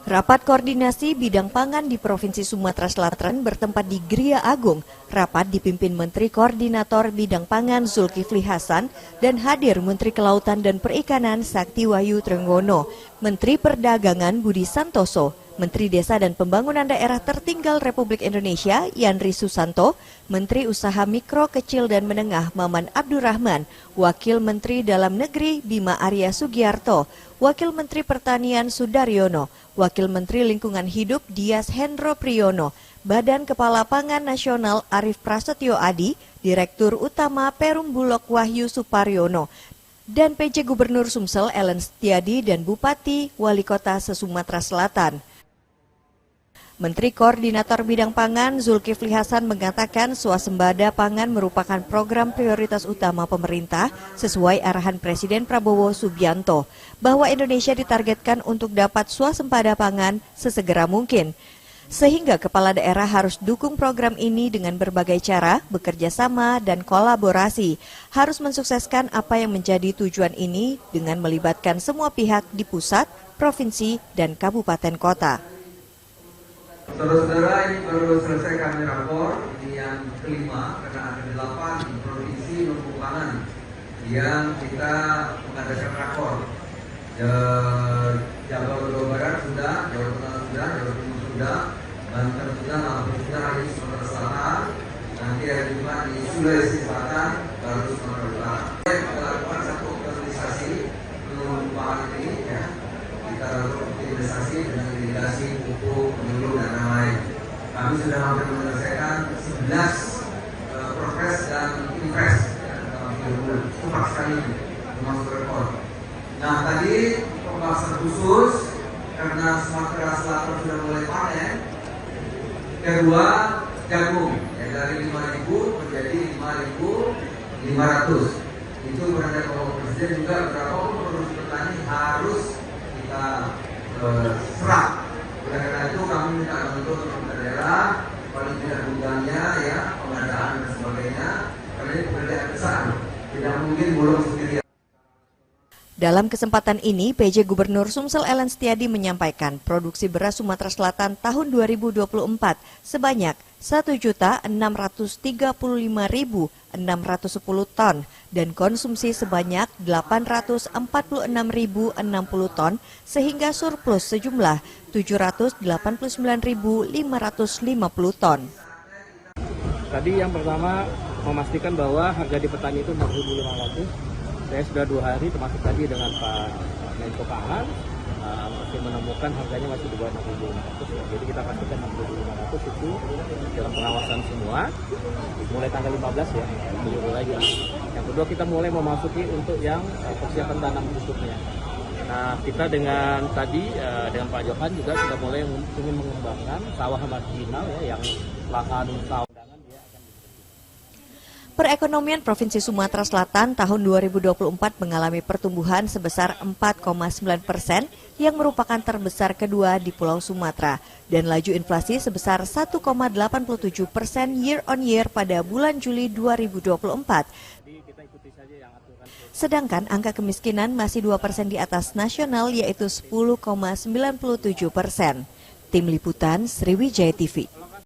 Rapat koordinasi bidang pangan di Provinsi Sumatera Selatan bertempat di Gria Agung. Rapat dipimpin Menteri Koordinator Bidang Pangan Zulkifli Hasan dan hadir Menteri Kelautan dan Perikanan Sakti Wahyu Trenggono, Menteri Perdagangan Budi Santoso, Menteri Desa dan Pembangunan Daerah Tertinggal Republik Indonesia Yandri Susanto, Menteri Usaha Mikro, Kecil dan Menengah Maman Abdurrahman, Wakil Menteri Dalam Negeri Bima Arya Sugiarto, Wakil Menteri Pertanian Sudaryono, Wakil Menteri Lingkungan Hidup Dias Hendro Priyono, Badan Kepala Pangan Nasional Arief Prasetyo Adi, Direktur Utama Perum Bulog Wahyu Suparyono, dan PJ Gubernur Sumsel Ellen Setiadi dan Bupati Wali Kota se-Sumatera Selatan. Menteri Koordinator Bidang Pangan Zulkifli Hasan mengatakan swasembada pangan merupakan program prioritas utama pemerintah sesuai arahan Presiden Prabowo Subianto bahwa Indonesia ditargetkan untuk dapat swasembada pangan sesegera mungkin. Sehingga kepala daerah harus dukung program ini dengan berbagai cara, bekerja sama dan kolaborasi. Harus mensukseskan apa yang menjadi tujuan ini dengan melibatkan semua pihak di pusat, provinsi, dan kabupaten kota. Saudara-saudara, ini baru selesai kami rapor, ini yang kelima, karena ada 8 provinsi lumbung pangan yang kita mengadakan rapor. Jawa Barat sudah, Jawa Tengah sudah, Jawa Timur sudah, Banten sudah, Lampung sudah, hari Sumatera Selatan, nanti hari Jumat di Sulawesi Selatan, baru Sumatera Utara. Kita lakukan satu optimalisasi lumbung pangan ini, ya. Kita lakukan optimalisasi dengan irigasi, pupuk, penyuluh dan lain-lain. Kami sudah hampir menyelesaikan 11 progres dan impres dalam 3 bulan. Itu sekali termasuk rekor. Nah, tadi pembahasan khusus karena Sumatera Selatan sudah mulai panen. Kedua, jagung yang dari 5.000 menjadi 5.500. Itu berada Bapak Presiden juga berapa produksi petani harus kita serap. Oleh karena itu kami minta bantuan pemerintah daerah, paling tidak gudangnya, ya, pengadaan dan sebagainya. Karena ini pekerjaan besar, tidak mungkin bulog sendiri. Dalam kesempatan ini, PJ Gubernur Sumsel Ellen Setiadi menyampaikan produksi beras Sumatera Selatan tahun 2024 sebanyak 1.635.610 ton dan konsumsi sebanyak 846.060 ton sehingga surplus sejumlah 789.550 ton. Tadi yang pertama memastikan bahwa harga di petani itu 4.500. Saya sudah 2 hari termasuk tadi dengan Pak Menko Pangan masih menemukan harganya masih di bawah 6.500. Jadi kita pastikan 6.500 itu dalam pengawasan semua. Mulai tanggal 15 ya, dulu lagi. Yang kedua kita mulai memasuki untuk yang persiapan tanam berikutnya. Nah kita dengan tadi dengan Pak Johan juga sudah mulai ingin mengembangkan sawah marginal ya, yang lahan sawah. Perekonomian Provinsi Sumatera Selatan tahun 2024 mengalami pertumbuhan sebesar 4,9% yang merupakan terbesar kedua di Pulau Sumatera dan laju inflasi sebesar 1,87% year on year pada bulan Juli 2024. Sedangkan angka kemiskinan masih 2% di atas nasional yaitu 10,97%. Tim Liputan Sriwijaya TV.